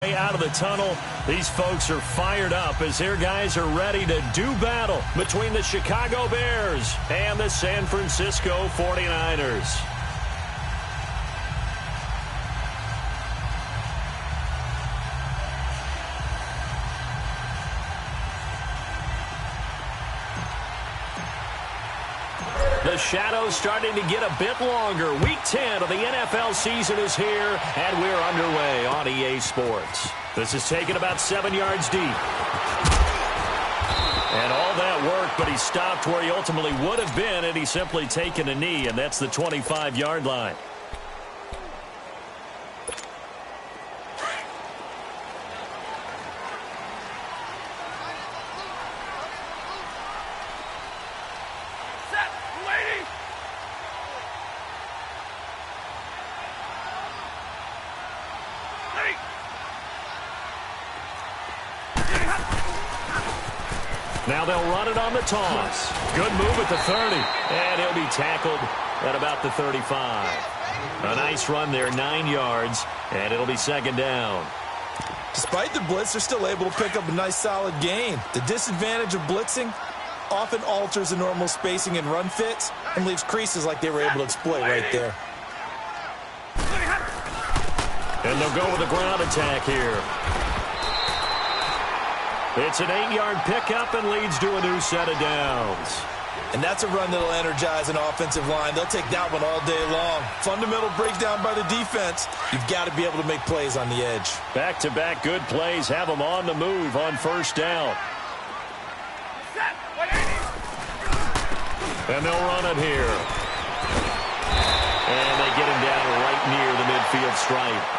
Out of the tunnel, these folks are fired up as their guys are ready to do battle between the Chicago Bears and the San Francisco 49ers. The shadow's starting to get a bit longer. Week 10 of the NFL season is here, and we're underway on EA Sports. This is taken about 7 yards deep. And all that work, but he stopped where he ultimately would have been, and he's simply taken a knee, and that's the 25-yard line. Now they'll run it on the toss. Good move at the 30. And he'll be tackled at about the 35. A nice run there, 9 yards, and it'll be second down. Despite the blitz, they're still able to pick up a nice solid gain. The disadvantage of blitzing often alters the normal spacing and run fits and leaves creases like they were able to exploit right there. And they'll go with a ground attack here. It's an 8-yard pickup and leads to a new set of downs. And that's a run that'll energize an offensive line. They'll take that one all day long. Fundamental breakdown by the defense. You've got to be able to make plays on the edge. Back-to-back good plays have them on the move on first down. And they'll run it here. And they get him down right near the midfield stripe.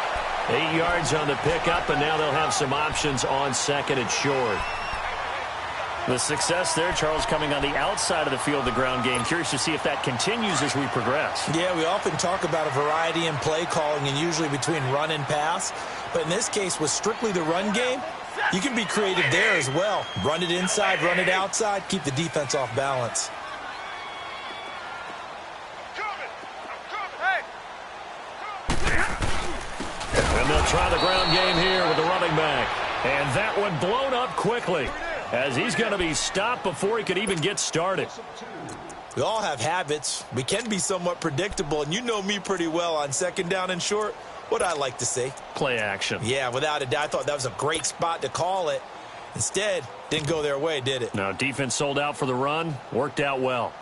8 yards on the pickup, and now they'll have some options on second and short. The success there, Charles, coming on the outside of the field, the ground game. Curious to see if that continues as we progress. Yeah, we often talk about a variety in play calling and usually between run and pass. But in this case, with strictly the run game, you can be creative there as well. Run it inside, run it outside, keep the defense off balance. And they'll try the ground game here with the running back. And that one blown up quickly as he's going to be stopped before he could even get started. We all have habits. We can be somewhat predictable, and you know me pretty well on second down and short. What I like to say? Play action. Yeah, without a doubt. I thought that was a great spot to call it. Instead, didn't go their way, did it? No, defense sold out for the run. Worked out well.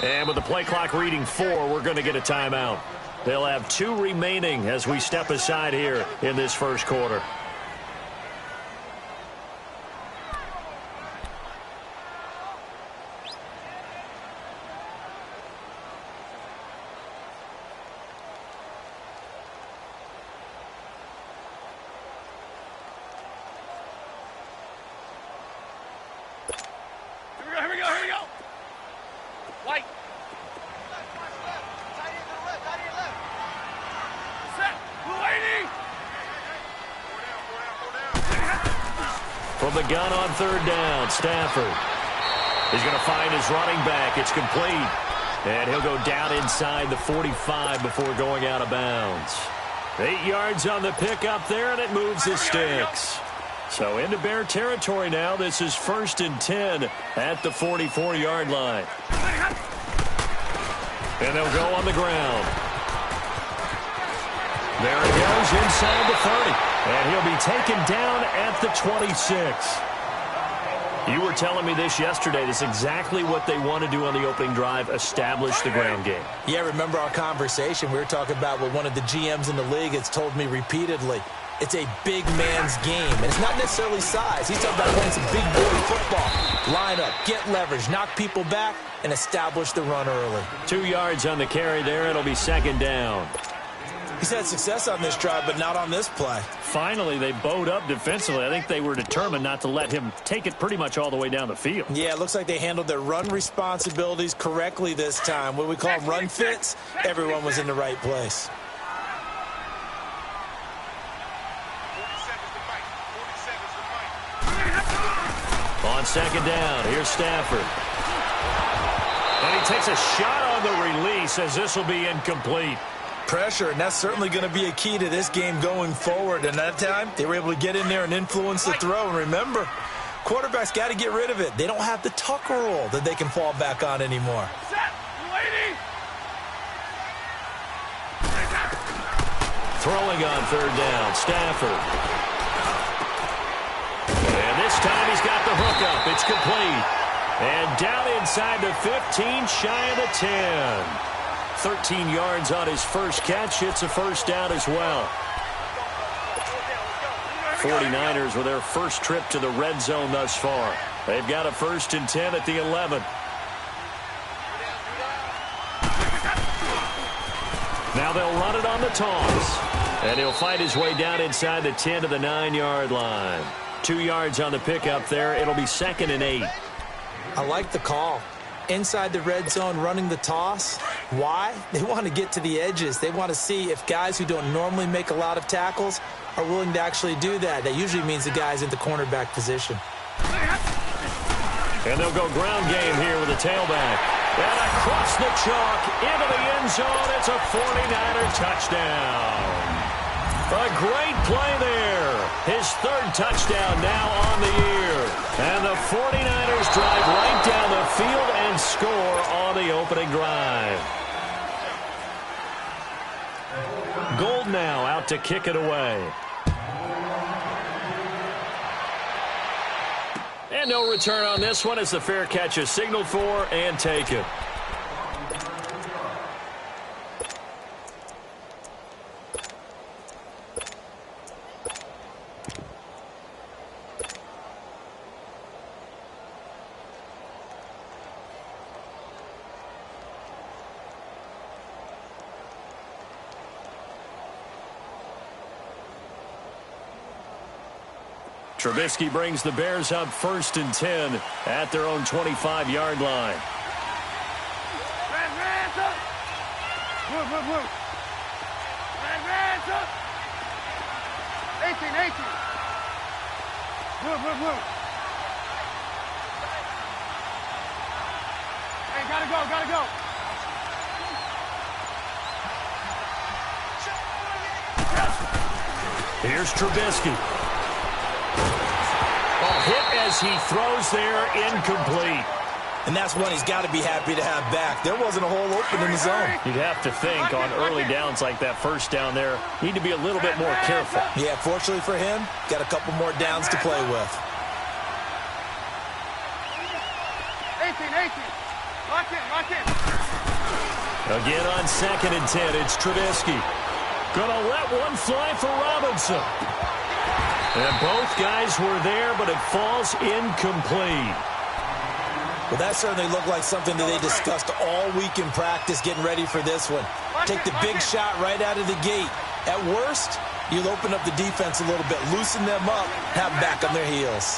And with the play clock reading 4, we're going to get a timeout. They'll have 2 remaining as we step aside here in this first quarter. Here we go. White. Set. From the gun on third down, Stafford. He's going to find his running back. It's complete. And he'll go down inside the 45 before going out of bounds. 8 yards on the pickup there, and it moves his sticks. So into Bear territory now. This is 1st and 10 at the 44-yard line. And they'll go on the ground. There he goes inside the 30. And he'll be taken down at the 26. You were telling me this yesterday. This is exactly what they want to do on the opening drive, establish the ground game. Yeah, remember our conversation? We were talking about what one of the GMs in the league has told me repeatedly. It's a big man's game, and it's not necessarily size. He's talking about playing some big boy football. Line up, get leverage, knock people back, and establish the run early. 2 yards on the carry there. It'll be second down. He's had success on this drive, but not on this play. Finally, they bowed up defensively. I think they were determined not to let him take it pretty much all the way down the field. Yeah, it looks like they handled their run responsibilities correctly this time. What we call them run fits, everyone was in the right place. On second down, here's Stafford. And he takes a shot on the release as this will be incomplete. Pressure, and that's certainly going to be a key to this game going forward. And that time, they were able to get in there and influence the throw. And remember, quarterbacks got to get rid of it. They don't have the Tucker rule that they can fall back on anymore. Set, lady. Throwing on third down, Stafford. And this time he's got the hookup. It's complete. And down inside the 15, shy of the 10. 13 yards on his first catch. It's a first down as well. 49ers with their first trip to the red zone thus far. They've got a 1st and 10 at the 11. Now they'll run it on the toss. And he'll fight his way down inside the 10 to the 9-yard line. 2 yards on the pickup there. It'll be 2nd and 8. I like the call. Inside the red zone, running the toss. Why? They want to get to the edges. They want to see if guys who don't normally make a lot of tackles are willing to actually do that. That usually means the guy's in the cornerback position. And they'll go ground game here with a tailback. And across the chalk, into the end zone. It's a 49er touchdown. A great play there. His 3rd touchdown now on the year. And the 49ers drive right down the field and score on the opening drive. Gold now out to kick it away. And no return on this one as the fair catch is signaled for and taken. Trubisky brings the Bears up 1st and 10 at their own 25-yard line. Move. 18. Move. Hey, gotta go. Here's Trubisky. Hit as he throws there, incomplete. And that's one he's got to be happy to have back. There wasn't a hole open in the zone. You'd have to think on early downs like that, first down there, need to be a little bit more careful. Yeah, fortunately for him, got a couple more downs to play with. 18. Lock in. Again on 2nd and 10, it's Trubisky. Gonna let one fly for Robinson. And both guys were there, but it falls incomplete. Well, that certainly looked like something that they discussed all week in practice getting ready for this one. Take the big shot right out of the gate. At worst, you'll open up the defense a little bit, loosen them up, have them back on their heels.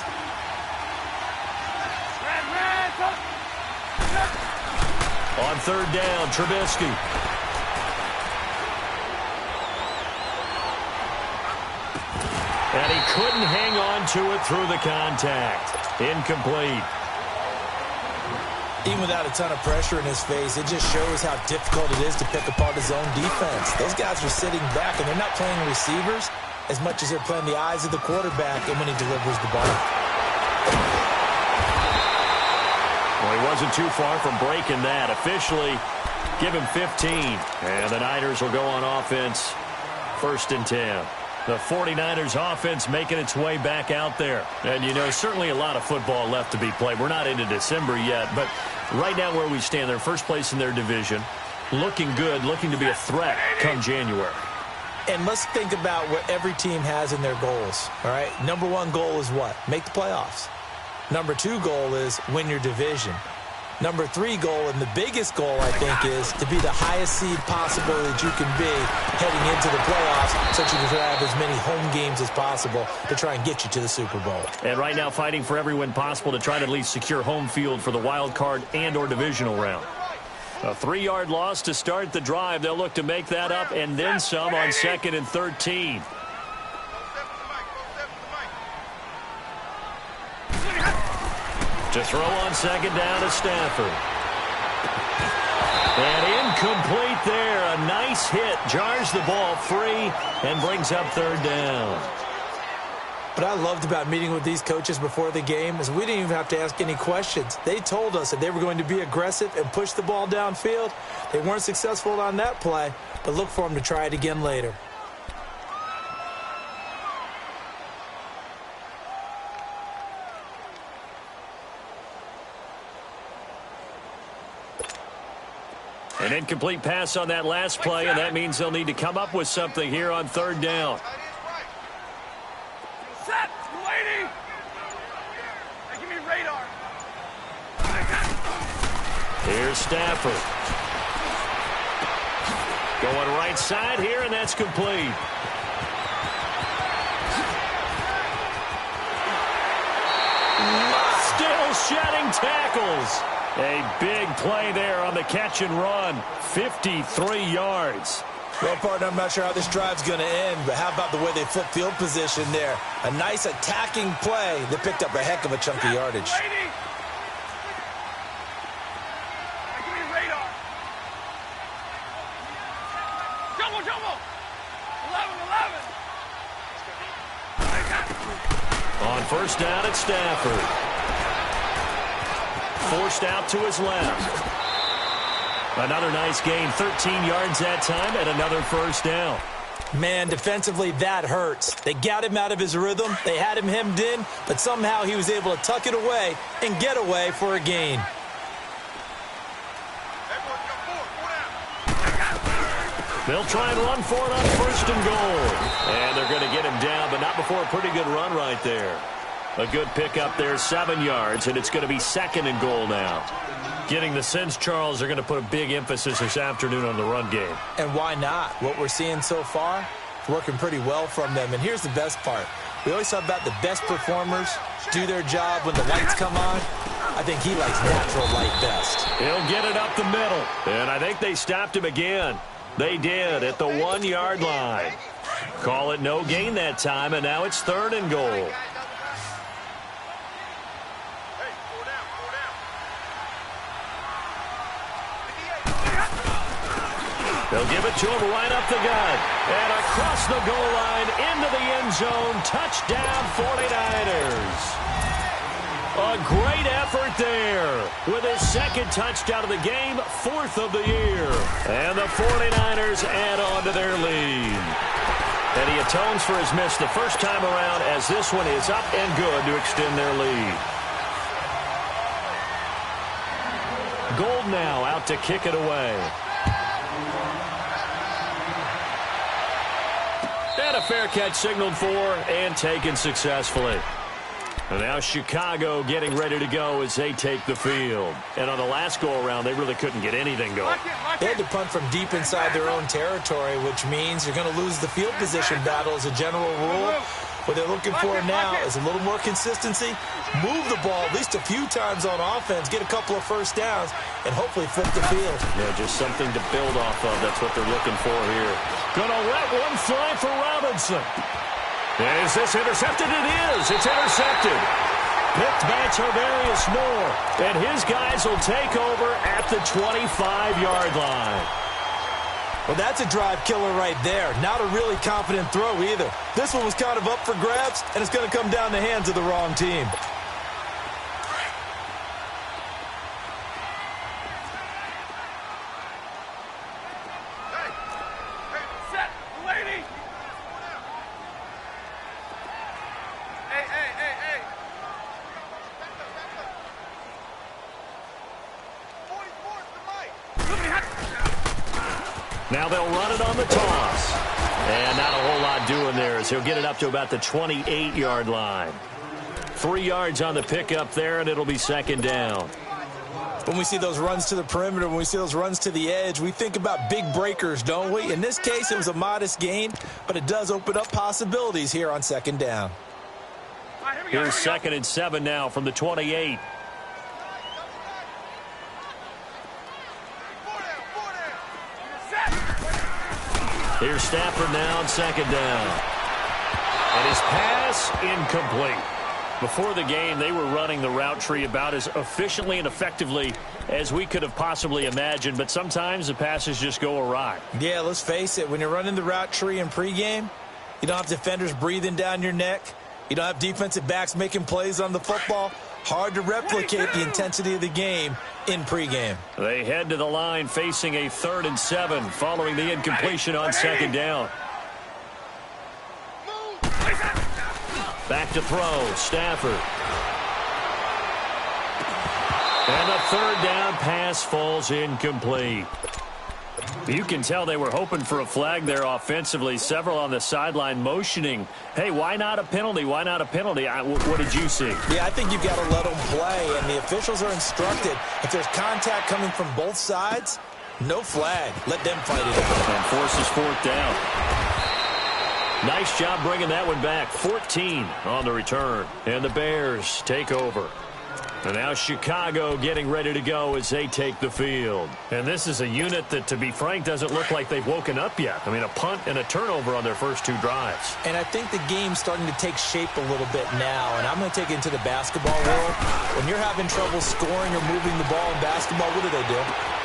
On 3rd down, Trubisky. And he couldn't hang on to it through the contact. Incomplete. Even without a ton of pressure in his face, it just shows how difficult it is to pick apart his own defense. Those guys are sitting back, and they're not playing receivers as much as they're playing the eyes of the quarterback and when he delivers the ball. Well, he wasn't too far from breaking that. Officially, give him 15. And the Niners will go on offense, 1st and 10. The 49ers offense making its way back out there. And, you know, certainly a lot of football left to be played. We're not into December yet, but right now where we stand, they're 1st place in their division, looking good, looking to be a threat come January. And let's think about what every team has in their goals, all right? Number 1 goal is what? Make the playoffs. Number 2 goal is win your division. Number 3 goal, and the biggest goal, I think, is to be the highest seed possible that you can be heading into the playoffs so that you can have as many home games as possible to try and get you to the Super Bowl. And right now fighting for every win possible to try to at least secure home field for the wild card and or divisional round. A 3-yard loss to start the drive. They'll look to make that up and then some on 2nd and 13. To throw on second down is Stafford. And incomplete there. A nice hit. Jars the ball free and brings up third down. What I loved about meeting with these coaches before the game is we didn't even have to ask any questions. They told us that they were going to be aggressive and push the ball downfield. They weren't successful on that play, but look for them to try it again later. An incomplete pass on that last play, and that means they'll need to come up with something here on third down. Set, lady. Hey, give me radar. Here's Stafford. Going right side here, and that's complete. Still shedding tackles. A big play there on the catch and run. 53 yards. Well, partner, I'm not sure how this drive's going to end, but how about the way they flip field position there? A nice attacking play that picked up a heck of a chunk of yardage. Lady. Hey, give me radar. Jumbo, jumbo. 11, 11. On first down, it's Stafford. Forced out to his left. Another nice gain, 13 yards that time, and another first down. Man, defensively, that hurts. They got him out of his rhythm. They had him hemmed in, but somehow he was able to tuck it away and get away for a gain. They'll try and run for it on first and goal. And they're going to get him down, but not before a pretty good run right there. A good pickup there, 7 yards, and it's going to be second and goal now. Getting the sense, Charles, they're going to put a big emphasis this afternoon on the run game. And why not? What we're seeing so far, it's working pretty well from them. And here's the best part. We always talk about the best performers do their job when the lights come on. I think he likes natural light best. He'll get it up the middle. And I think they stopped him again. They did at the 1 yard line. Call it no gain that time, and now it's third and goal. They'll give it to him right up the gut. And across the goal line into the end zone. Touchdown 49ers. A great effort there with his second touchdown of the game, fourth of the year. And the 49ers add on to their lead. And he atones for his miss the first time around as this one is up and good to extend their lead. Gold now out to kick it away. And a fair catch signaled for and taken successfully. And now Chicago getting ready to go as they take the field. And on the last go-around, they really couldn't get anything going. They had to punt from deep inside their own territory, which means you're going to lose the field position battle as a general rule. What they're looking for now is a little more consistency, move the ball at least a few times on offense, get a couple of first downs, and hopefully flip the field. Yeah, just something to build off of. That's what they're looking for here. Gonna let one fly for Robinson. Is this intercepted? It is. It's intercepted. Picked by Tarvarius Moore. And his guys will take over at the 25-yard line. Well, that's a drive killer right there. Not a really confident throw either. This one was kind of up for grabs, and it's going to come down the hands of the wrong team. Set, lady. Hey. Now they'll run it on the toss. And not a whole lot doing there as he'll get it up to about the 28-yard line. 3 yards on the pickup there, and it'll be second down. When we see those runs to the perimeter, when we see those runs to the edge, we think about big breakers, don't we? In this case, it was a modest gain, but it does open up possibilities here on second down. Here's second and 7 now from the 28. Here's Stafford now on second down. And his pass incomplete. Before the game, they were running the route tree about as efficiently and effectively as we could have possibly imagined, but sometimes the passes just go awry. Yeah, let's face it. When you're running the route tree in pregame, you don't have defenders breathing down your neck. You don't have defensive backs making plays on the football. Hard to replicate the intensity of the game in pregame. They head to the line facing a 3rd and 7 following the incompletion on 2nd down. Back to throw, Stafford. And the 3rd down pass falls incomplete. You can tell they were hoping for a flag there offensively. Several on the sideline motioning, hey, why not a penalty? Why not a penalty? What did you see? Yeah, I think you've got to let them play, and the officials are instructed. If there's contact coming from both sides, no flag. Let them fight it out. And forces 4th down. Nice job bringing that one back. 14 on the return. And the Bears take over. And now Chicago getting ready to go as they take the field. And this is a unit that, to be frank, doesn't look like they've woken up yet. I mean, a punt and a turnover on their first 2 drives. And I think the game's starting to take shape a little bit now. And I'm going to take it into the basketball world. When you're having trouble scoring or moving the ball in basketball, what do?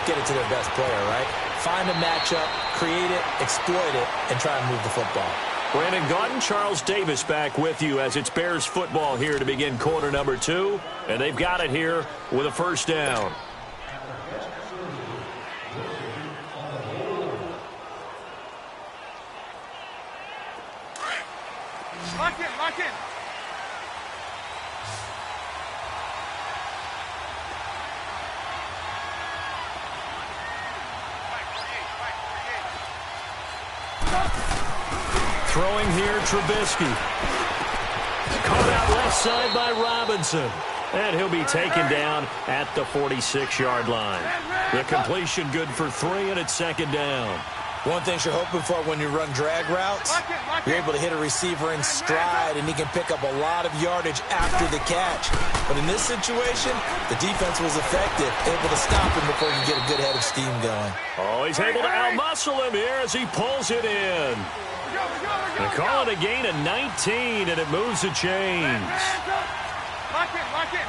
Get it to their best player, right? Find a matchup, create it, exploit it, and try and move the football. Brandon Gaudin, Charles Davis back with you as it's Bears football here to begin quarter number 2. And they've got it here with a 1st down. Lock in, lock in. Throwing here, Trubisky. Caught out left side by Robinson. And he'll be taken down at the 46-yard line. The completion good for 3, and it's 2nd down. One thing you're hoping for when you run drag routes, you're able to hit a receiver in stride, and he can pick up a lot of yardage after the catch. But in this situation, the defense was effective, able to stop him before you get a good head of steam going. Oh, he's able to outmuscle him here as he pulls it in. They call it a gain of 19, and it moves the chains. Lock in, lock in.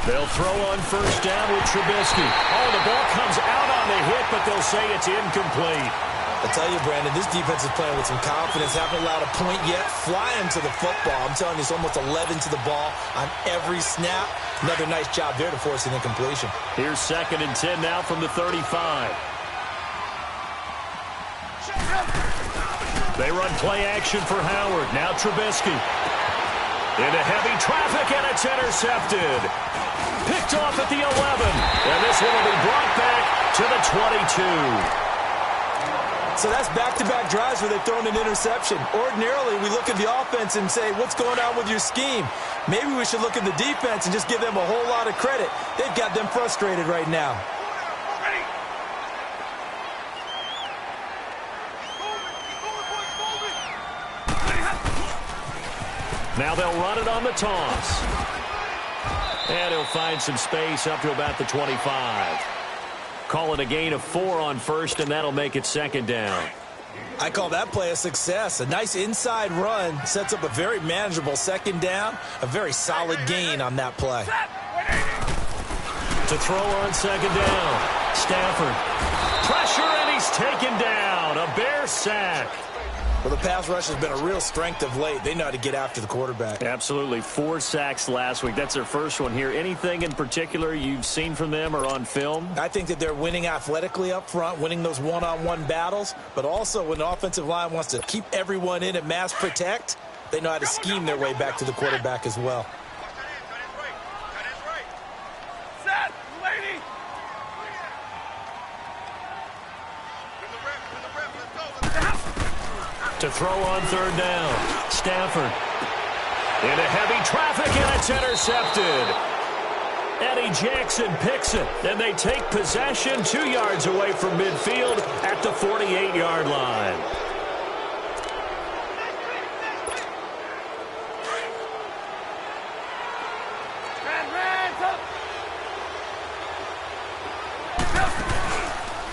They'll throw on 1st down with Trubisky. Oh, the ball comes out on the hit, but they'll say it's incomplete. I tell you, Brandon, this defense is playing with some confidence. Haven't allowed a point yet. Flying to the football. I'm telling you, it's almost 11 to the ball on every snap. Another nice job there to force an incompletion. Here's 2nd and 10 now from the 35. They run play action for Howard. Now Trubisky. Into heavy traffic, and it's intercepted. Picked off at the 11. And this one will be brought back to the 22. So that's back-to-back drives where they've thrown an interception. Ordinarily, we look at the offense and say, what's going on with your scheme? Maybe we should look at the defense and just give them a whole lot of credit. They've got them frustrated right now. Now they'll run it on the toss. And he'll find some space up to about the 25. Call it a gain of 4 on 1st, and that'll make it 2nd down. I call that play a success. A nice inside run sets up a very manageable 2nd down. A very solid gain on that play. To throw on 2nd down. Stafford. Pressure, and he's taken down. A Bear sack. Well, the pass rush has been a real strength of late. They know how to get after the quarterback. Absolutely. 4 sacks last week. That's their first one here. Anything in particular you've seen from them or on film? I think that they're winning athletically up front, winning those one-on-one battles, but also when the offensive line wants to keep everyone in and mass protect, they know how to scheme their way back to the quarterback as well. Set, lady. To throw on 3rd down. Stafford. Into heavy traffic, and it's intercepted. Eddie Jackson picks it, and they take possession 2 yards away from midfield at the 48-yard line.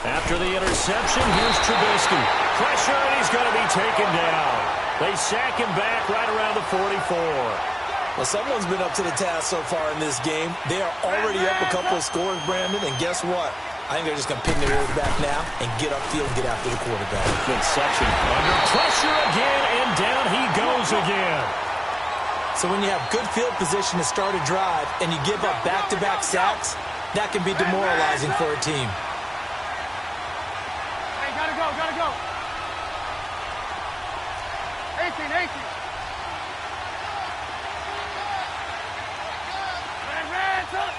After the interception, here's Trubisky. Pressure, and he's going to be taken down. They sack him back right around the 44. Well, someone's been up to the task so far in this game. They are already up a couple of scores, Brandon, and guess what? I think they're just going to pin their ears back now and get upfield and get after the quarterback. Good section. Under pressure again, and down he goes again. So when you have good field position to start a drive and you give up back-to-back sacks, that can be demoralizing for a team. Hey, gotta go, gotta go. 18. Red, up.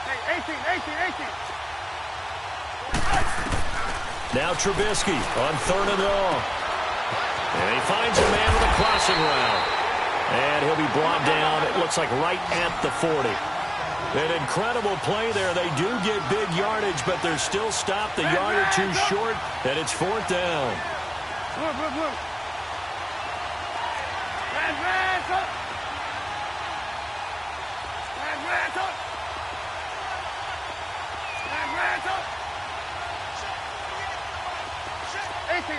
Hey, 18. Now Trubisky on 3rd and long. And he finds a man with a crossing route. And he'll be brought down, it looks like right at the 40. An incredible play there. They do get big yardage, but they're still stopped a yard or two short, and it's 4th down. Blue. Red, up. Red, up. Red, up. 18.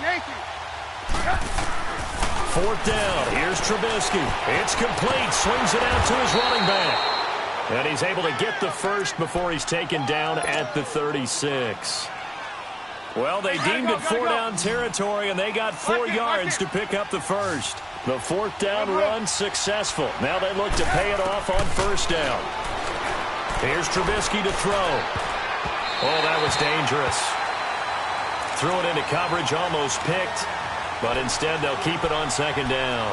4th down. Here's Trubisky. It's complete. Swings it out to his running back. And he's able to get the first before he's taken down at the 36. Well, they deemed it 4-down territory, and they got 4 yards to pick up the first. The 4th down run successful. Now they look to pay it off on 1st down. Here's Trubisky to throw. Oh, that was dangerous. Threw it into coverage, almost picked. But instead, they'll keep it on 2nd down.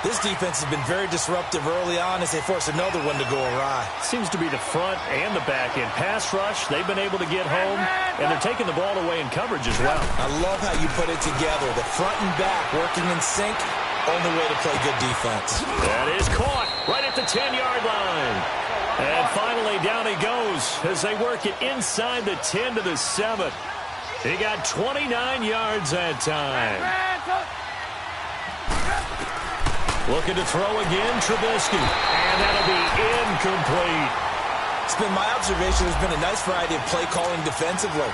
This defense has been very disruptive early on as they force another one to go awry. Seems to be the front and the back end. Pass rush, they've been able to get home, and they're taking the ball away in coverage as well. I love how you put it together. The front and back working in sync, only way to play good defense. That is caught right at the 10-yard line. And finally, down he goes as they work it inside the 10 to the 7. He got 29 yards that time. Looking to throw again, Trubisky. And that'll be incomplete. It's been my observation there's been a nice variety of play calling defensively.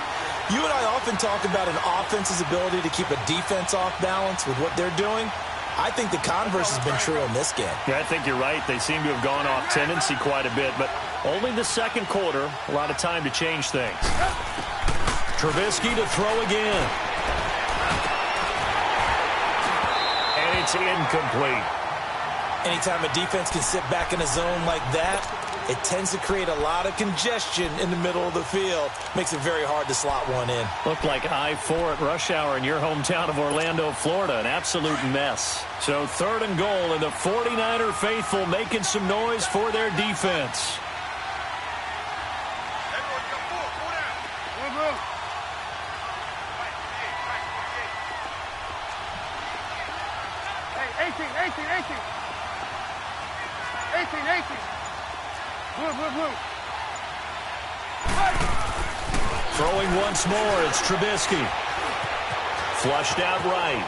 You and I often talk about an offense's ability to keep a defense off balance with what they're doing. I think the converse has been true in this game. Yeah, I think you're right. They seem to have gone off tendency quite a bit, but only the 2nd quarter. A lot of time to change things. Trubisky to throw again. And it's incomplete. Anytime a defense can sit back in a zone like that, it tends to create a lot of congestion in the middle of the field. Makes it very hard to slot one in. Looked like I-4 at rush hour in your hometown of Orlando, Florida. An absolute mess. So 3rd and goal, and the 49er faithful making some noise for their defense. Blue. Throwing once more, it's Trubisky. Flushed out right.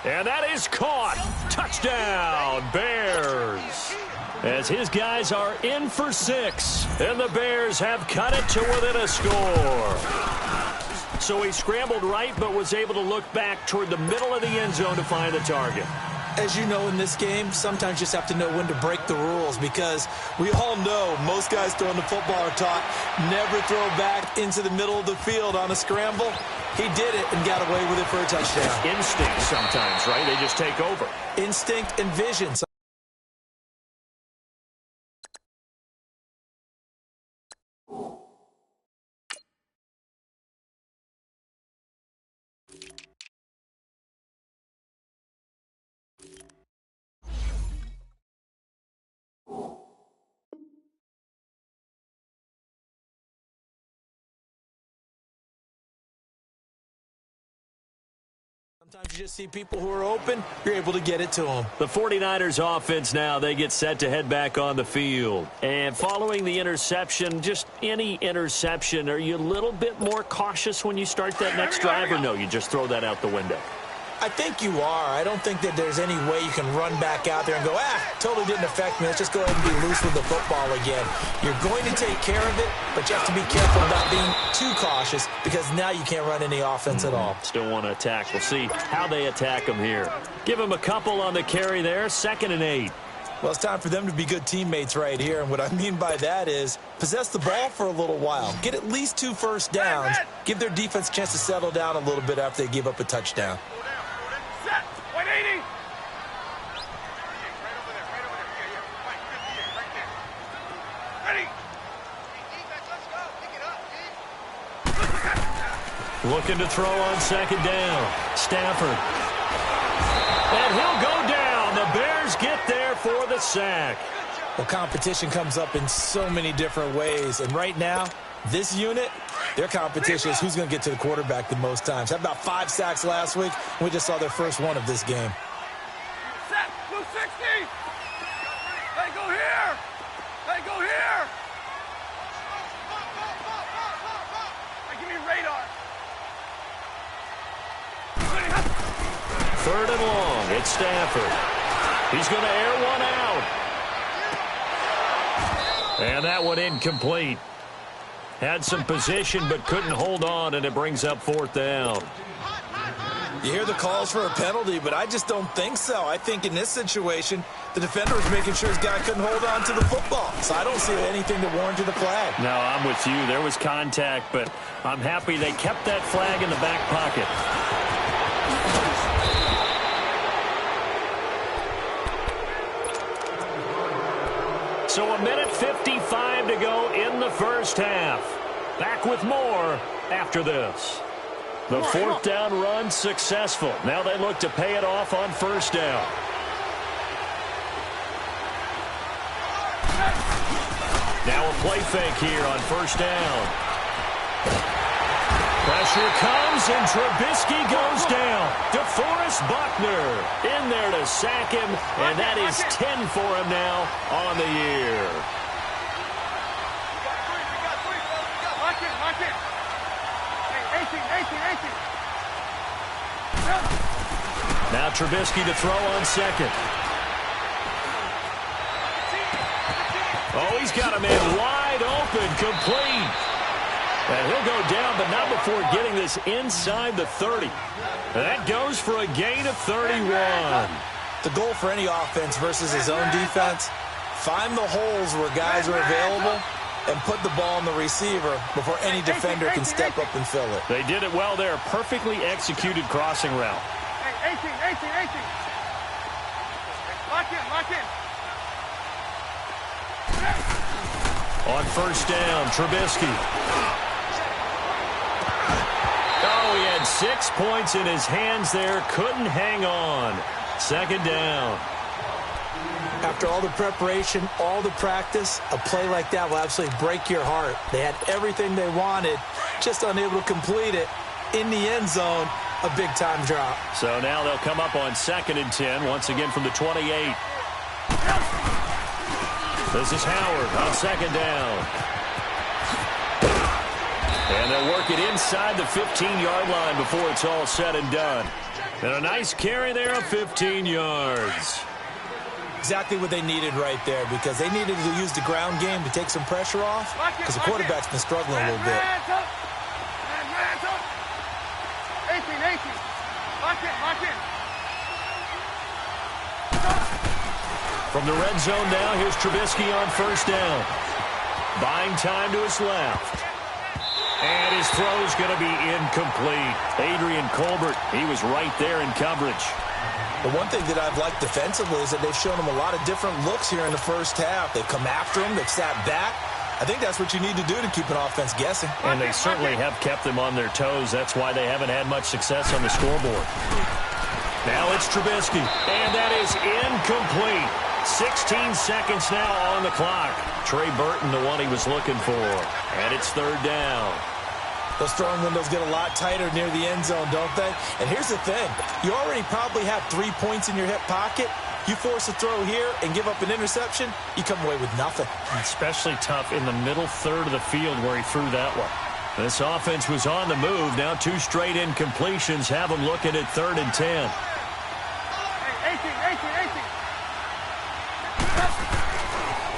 And that is caught. Touchdown, Bears. As his guys are in for 6, and the Bears have cut it to within a score. So he scrambled right, but was able to look back toward the middle of the end zone to find the target. As you know, in this game, sometimes you just have to know when to break the rules, because we all know most guys throwing the football are taught never throw back into the middle of the field on a scramble. He did it and got away with it for a touchdown. Instinct sometimes, right? They just take over. Instinct and vision. Sometimes you just see people who are open, you're able to get it to them. The 49ers offense now, they get set to head back on the field. And following the interception, just any interception, are you a little bit more cautious when you start that next drive, or no, you just throw that out the window? I think you are. I don't think that there's any way you can run back out there and go, totally didn't affect me. Let's just go ahead and be loose with the football again. You're going to take care of it, but you have to be careful about being too cautious because now you can't run any offense at all. Still want to attack. We'll see how they attack them here. Give them a couple on the carry there, 2nd and 8. Well, it's time for them to be good teammates right here, and what I mean by that is possess the ball for a little while. Get at least 2 first downs. Give their defense a chance to settle down a little bit after they give up a touchdown. Set. 180. Ready. Looking to throw on 2nd down. Stafford. And he'll go down. The Bears get there for the sack. Well, competition comes up in so many different ways, and right now, this unit, their competition is who's going to get to the quarterback the most times. Had about 5 sacks last week, and we just saw their first one of this game. Set. 260. Hey, go here. Hey, go here. Hey, give me radar. 3rd and long. It's Stafford. He's going to air one out. And that one incomplete. Had some position but couldn't hold on, and it brings up 4th down. You hear the calls for a penalty, but I just don't think so. I think in this situation, the defender was making sure his guy couldn't hold on to the football. So I don't see anything to warrant the flag. No, I'm with you. There was contact, but I'm happy they kept that flag in the back pocket. So 1:55 to go in the first half. Back with more after this. The 4th down run successful. Now they look to pay it off on 1st down. Now a play fake here on 1st down. Pressure comes, and Trubisky goes down. DeForest Buckner in there to sack him, and that is 10 for him now on the year. Lock in. Hey, 18. Now Trubisky to throw on 2nd. Oh, he's got a man wide open, complete. And he'll go down, but not before getting this inside the 30. And that goes for a gain of 31. The goal for any offense versus his own defense, find the holes where guys are available and put the ball in the receiver before any defender can step up and fill it. They did it well there. Perfectly executed crossing route. Hey, 18. Lock in. On 1st down, Trubisky. Oh, he had 6 points in his hands there. Couldn't hang on. 2nd down. After all the preparation, all the practice, a play like that will absolutely break your heart. They had everything they wanted, just unable to complete it. In the end zone, a big-time drop. So now they'll come up on 2nd and 10, once again from the 28. This is Howard on 2nd down. And they'll work it inside the 15-yard line before it's all said and done. And a nice carry there of 15 yards. Exactly what they needed right there, because they needed to use the ground game to take some pressure off, because the quarterback's been struggling a little bit. 18. Lock in. From the red zone now, here's Trubisky on 1st down. Buying time to his left. And his throw's going to be incomplete. Adrian Colbert, he was right there in coverage. The one thing that I've liked defensively is that they've shown him a lot of different looks here in the first half. They've come after him. They've sat back. I think that's what you need to do to keep an offense guessing. And they certainly have kept them on their toes. That's why they haven't had much success on the scoreboard. Now it's Trubisky. And that is incomplete. 16 seconds now on the clock. Trey Burton, the one he was looking for. And it's 3rd down. Those throwing windows get a lot tighter near the end zone, don't they? And here's the thing. You already probably have 3 points in your hip pocket. You force a throw here and give up an interception, you come away with nothing. Especially tough in the middle third of the field where he threw that one. This offense was on the move. Now 2 straight incompletions have them looking at 3rd and 10. 18.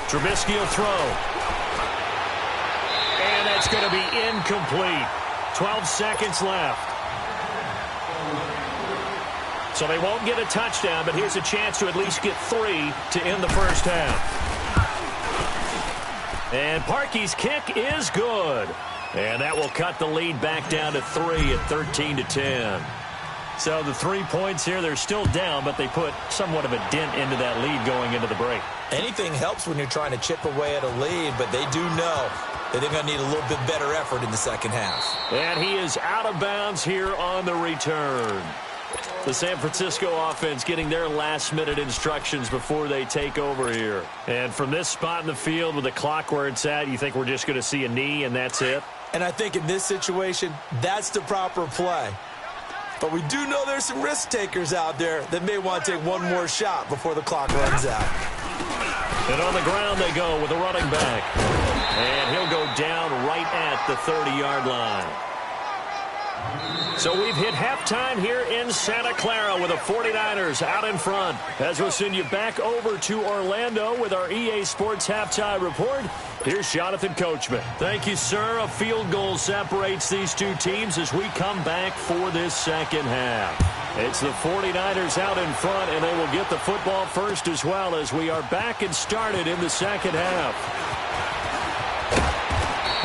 Trubisky will throw. And that's going to be incomplete. 12 seconds left. So they won't get a touchdown, but here's a chance to at least get 3 to end the first half. And Parkey's kick is good. And that will cut the lead back down to 3 at 13-10. So the 3 points here, they're still down, but they put somewhat of a dent into that lead going into the break. Anything helps when you're trying to chip away at a lead, but they do know that they're going to need a little bit better effort in the second half. And he is out of bounds here on the return. The San Francisco offense getting their last-minute instructions before they take over here. And from this spot in the field with the clock where it's at, you think we're just going to see a knee and that's it? And I think in this situation, that's the proper play. But we do know there's some risk takers out there that may want to take one more shot before the clock runs out. And on the ground they go with a running back. And he'll go down right at the 30-yard line. So we've hit halftime here in Santa Clara with the 49ers out in front. As we'll send you back over to Orlando with our EA Sports Halftime Report, here's Jonathan Coachman. Thank you, sir. A field goal separates these two teams as we come back for this second half. It's the 49ers out in front, and they will get the football first as well as we are back and started in the second half.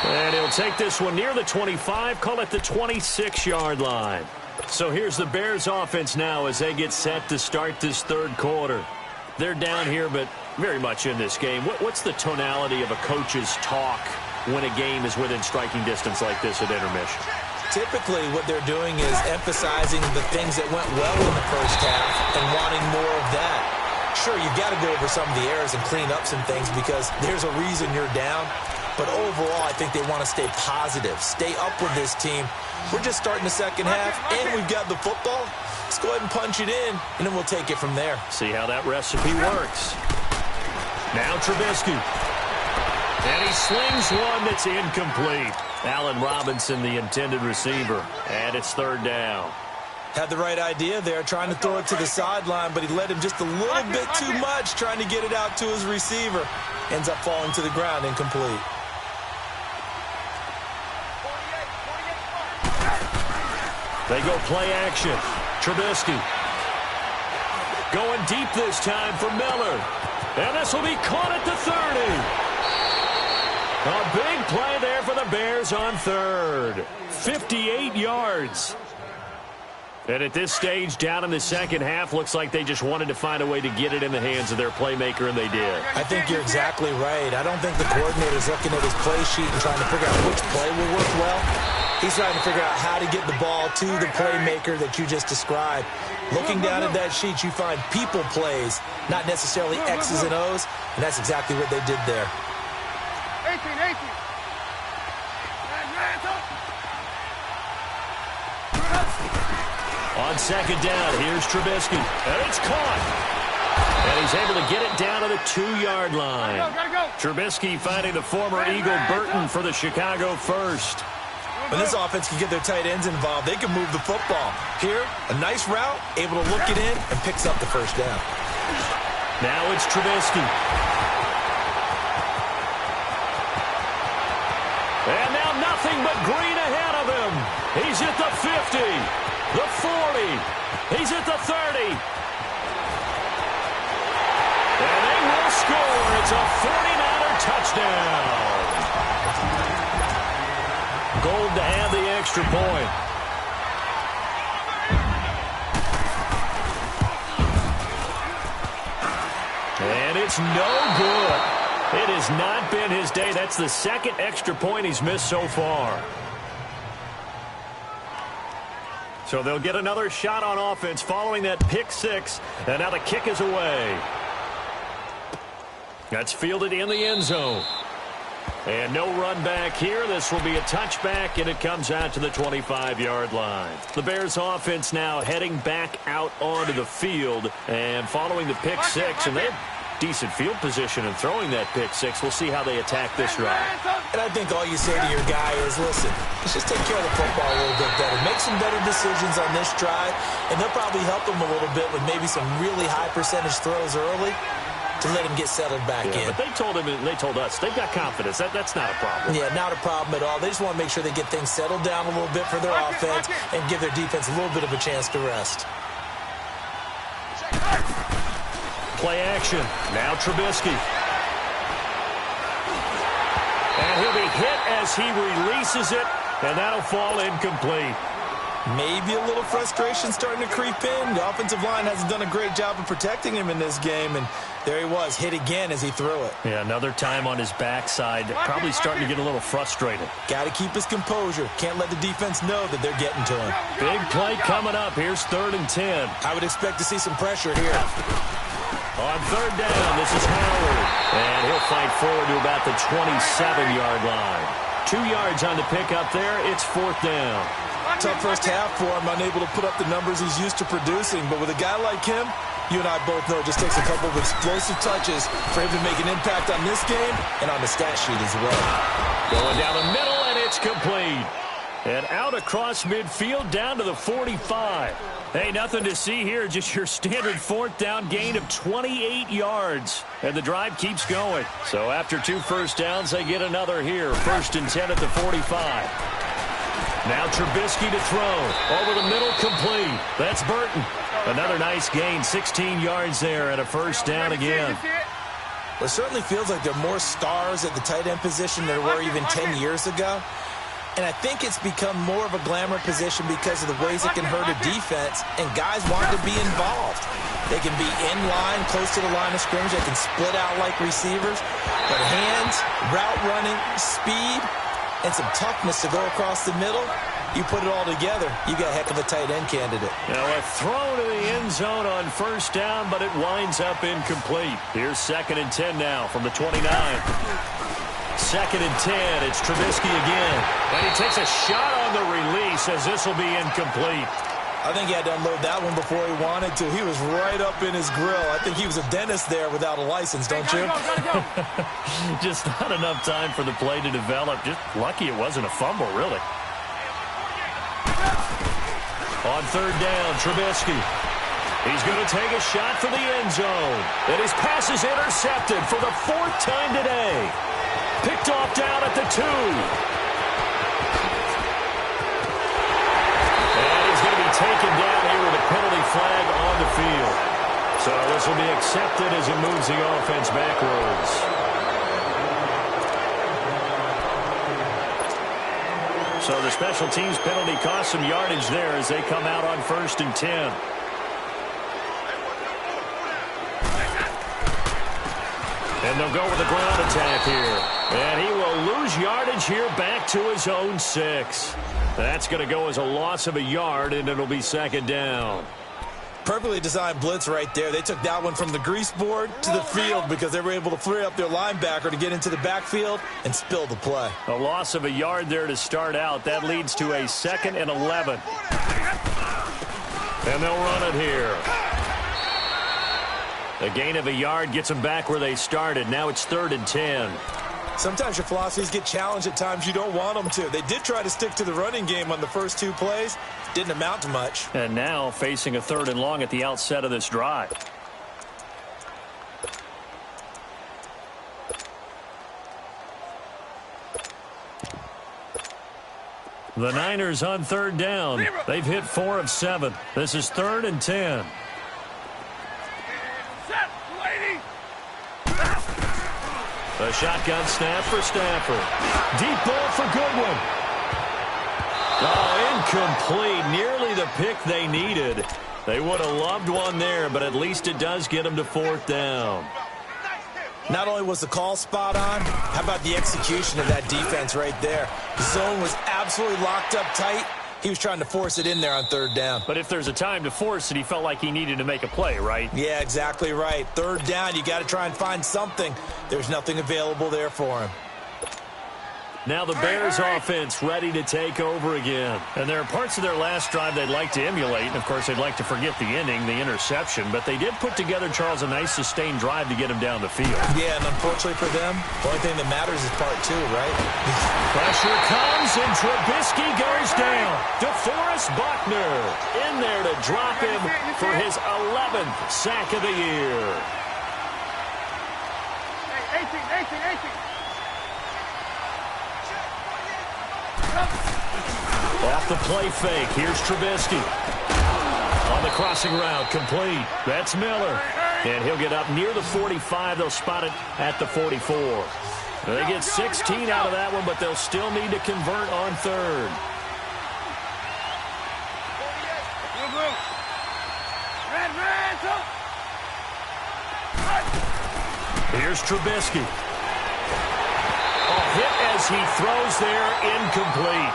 And he'll take this one near the 25, call it the 26-yard line. So here's the Bears offense now as they get set to start this third quarter. They're down here, but very much in this game. What's the tonality of a coach's talk when a game is within striking distance like this at intermission? Typically, what they're doing is emphasizing the things that went well in the first half and wanting more of that. Sure, you've got to go over some of the errors and clean up some things because there's a reason you're down. But overall, I think they want to stay positive, stay up with this team. We're just starting the second half, and we've got the football. Let's go ahead and punch it in, and then we'll take it from there. See how that recipe works. Now Trubisky. And he slings one that's incomplete. Allen Robinson, the intended receiver. And it's third down. Had the right idea there, trying to throw it to the sideline, but he led him just a little bit too much, trying to get it out to his receiver. Ends up falling to the ground, incomplete. They go play action. Trubisky. Going deep this time for Miller. And this will be caught at the 30. A big play there for the Bears on third. 58 yards. And at this stage, down in the second half, looks like they just wanted to find a way to get it in the hands of their playmaker, and they did. I think you're exactly right. I don't think the coordinator's looking at his play sheet and trying to figure out which play will work well. He's trying to figure out how to get the ball to the playmaker that you just described. Looking down at that sheet, you find people plays, not necessarily X's and O's, and that's exactly what they did there. 18. On second down, here's Trubisky. And it's caught. And he's able to get it down to the 2-yard line. Gotta go. Trubisky finding the former Eagle Burton for the Chicago first. When this offense can get their tight ends involved, they can move the football. Here, a nice route, able to look it in, and picks up the first down. Now it's Trubisky. And now nothing but green ahead of him. He's at the 50, the 40. He's at the 30. And they will score. It's a 49er touchdown. Gold to have the extra point. And it's no good. It has not been his day. That's the second extra point he's missed so far. So they'll get another shot on offense following that pick six. And now the kick is away. That's fielded in the end zone. And no run back here. This will be a touchback, and it comes out to the 25-yard line. The Bears offense now heading back out onto the field and following the pick six, and they've decent field position and throwing that pick six. We'll see how they attack this drive. And I think all you say to your guy is, listen, let's just take care of the football a little bit better. Make some better decisions on this drive, and they'll probably help him a little bit with maybe some really high percentage throws early to let him get settled back in. But they told him, and they told us, they've got confidence. That's not a problem. Yeah, not a problem at all. They just want to make sure they get things settled down a little bit for their offense and give their defense a little bit of a chance to rest. Play action. Now Trubisky. And he'll be hit as he releases it, and that'll fall incomplete. Maybe a little frustration starting to creep in. The offensive line hasn't done a great job of protecting him in this game, and there he was, hit again as he threw it. Yeah, another time on his backside, probably starting to get a little frustrated. Got to keep his composure. Can't let the defense know that they're getting to him. Big play coming up. Here's 3rd and 10. I would expect to see some pressure here. On 3rd down, this is Howard. And he'll fight forward to about the 27-yard line. 2 yards on the pickup there. It's 4th down. Tough first half for him, unable to put up the numbers he's used to producing. But with a guy like him, you and I both know it just takes a couple of explosive touches for him to make an impact on this game and on the stat sheet as well. Going down the middle, and it's complete. And out across midfield down to the 45. Hey, nothing to see here, just your standard 4th down gain of 28 yards. And the drive keeps going. So after 2 first downs, they get another here. 1st and 10 at the 45. Now Trubisky to throw. Over the middle, complete. That's Burton. Another nice gain, 16 yards there, and a 1st down again. Well, it certainly feels like there are more stars at the tight end position than there were even 10 years ago. And I think it's become more of a glamour position because of the ways it can hurt a defense, and guys want to be involved. They can be in line, close to the line of scrimmage. They can split out like receivers. But hands, route running, speed, and some toughness to go across the middle, you put it all together, you got a heck of a tight end candidate. Now a throw to the end zone on 1st down, but it winds up incomplete. Here's 2nd and 10 now from the 29. 2nd and 10, it's Trubisky again. And he takes a shot on the release as this will be incomplete. I think he had to unload that one before he wanted to. He was right up in his grill. I think he was a dentist there without a license, don't you? Just not enough time for the play to develop. Just lucky it wasn't a fumble, really. On 3rd down, Trubisky. He's going to take a shot for the end zone. And his pass is intercepted for the 4th time today. Picked off down at the 2. Taken down here with a penalty flag on the field. So this will be accepted as it moves the offense backwards. So the special teams penalty cost some yardage there as they come out on 1st and 10. And they'll go with the ground attack here. And he will lose yardage here back to his own 6. That's going to go as a loss of a yard, and it'll be 2nd down. Perfectly designed blitz right there. They took that one from the grease board to the field because they were able to free up their linebacker to get into the backfield and spill the play. A loss of a yard there to start out. That leads to a 2nd and 11. And they'll run it here. A gain of a yard gets them back where they started. Now it's 3rd and 10. Sometimes your philosophies get challenged at times you don't want them to. They did try to stick to the running game on the first 2 plays. Didn't amount to much. And now facing a 3rd and long at the outset of this drive. The Niners on 3rd down. They've hit 4 of 7. This is 3rd and 10. A shotgun snap for Stafford. Deep ball for Goodwin. Oh, incomplete. Nearly the pick they needed. They would have loved one there, but at least it does get them to 4th down. Not only was the call spot on, how about the execution of that defense right there? The zone was absolutely locked up tight. He was trying to force it in there on 3rd down. But if there's a time to force it, he felt like he needed to make a play, right? Yeah, exactly right. 3rd down, you got to try and find something. There's nothing available there for him. Now the Bears offense ready to take over again. And there are parts of their last drive they'd like to emulate. And, of course, they'd like to forget the inning, the interception. But they did put together, Charles, a nice sustained drive to get him down the field. Yeah, and unfortunately for them, the only thing that matters is part two, right? Pressure comes, and Trubisky goes down. DeForest Buckner in there to drop him for his 11th sack of the year. 18. Off the play fake, here's Trubisky. On the crossing route, complete. That's Miller. And he'll get up near the 45. They'll spot it at the 44. They get 16 out of that one, but they'll still need to convert on third. Here's Trubisky. A hit as he throws there, incomplete.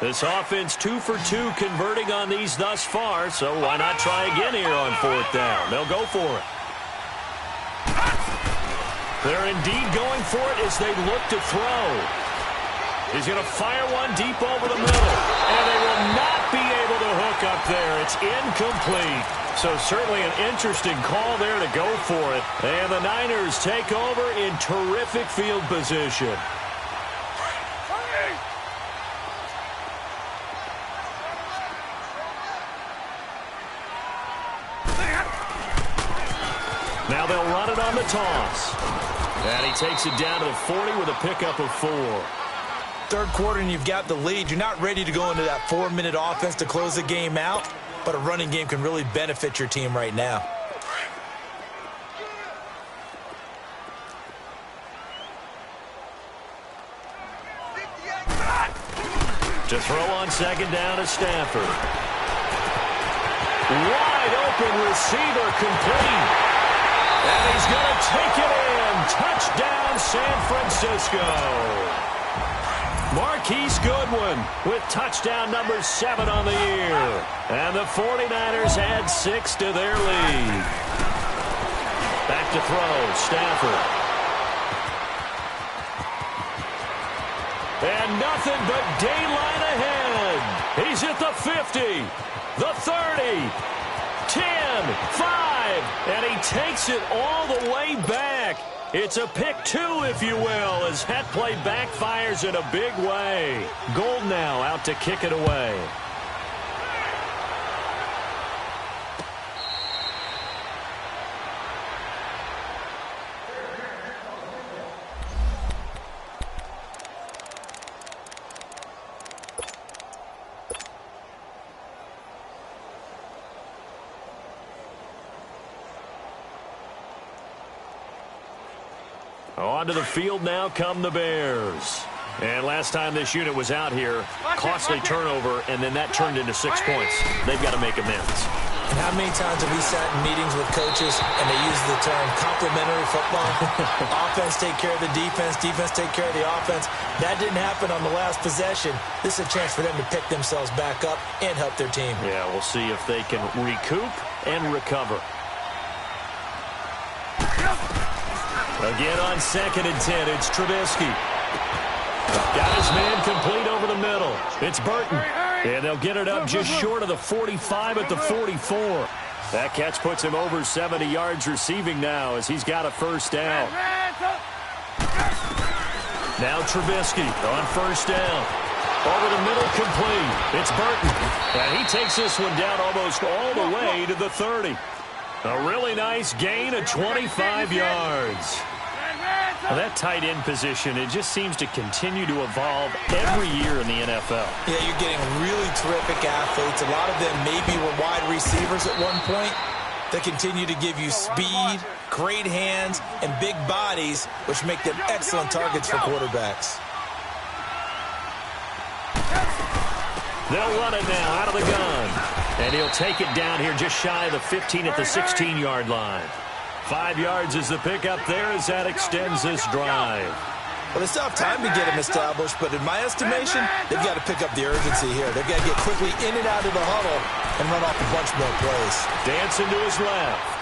This offense 2 for 2 converting on these thus far, so why not try again here on fourth down? They'll go for it. They're indeed going for it as they look to throw. He's going to fire one deep over the middle, and they will not be able to hook up there. It's incomplete. So certainly an interesting call there to go for it. And the Niners take over in terrific field position. Now they'll run it on the toss. And he takes it down to the 40 with a pickup of 4. Third quarter and you've got the lead. You're not ready to go into that 4-minute offense to close the game out, but a running game can really benefit your team right now. To throw on second down is Stafford. Wide open receiver, complete. And he's going to take it in. Touchdown, San Francisco. Marquise Goodwin with touchdown number 7 on the year. And the 49ers add 6 to their lead. Back to throw, Stafford. And nothing but daylight ahead. He's at the 50, the 30, 10, 5, and he takes it all the way back. It's a pick 2, if you will, as that play backfires in a big way. Gold now out to kick it away. Onto the field now come the Bears. And last time this unit was out here, costly turnover, and then that turned into 6 points. They've got to make amends. And how many times have we sat in meetings with coaches and they use the term complementary football? Offense take care of the defense, defense take care of the offense. That didn't happen on the last possession. This is a chance for them to pick themselves back up and help their team. Yeah, we'll see if they can recoup and recover. Again on second and 10, it's Trubisky. Got his man complete over the middle. It's Burton. And they'll get it up just short of the 45 at the 44. That catch puts him over 70 yards receiving now as he's got a first down. Now Trubisky on first down. Over the middle, complete. It's Burton. And he takes this one down almost all the way to the 30. A really nice gain of 25 yards. Well, that tight end position, it just seems to continue to evolve every year in the NFL. Yeah, you're getting really terrific athletes. A lot of them maybe were wide receivers at one point. They continue to give you speed, great hands, and big bodies, which make them excellent targets for quarterbacks. They'll run it now out of the gun. And he'll take it down here just shy of the 15 at the 16-yard line. 5 yards is the pickup there as that extends this drive. Well, they still have time to get him established, but in my estimation, they've got to pick up the urgency here. They've got to get quickly in and out of the huddle and run off a bunch more plays. Dancing to his left.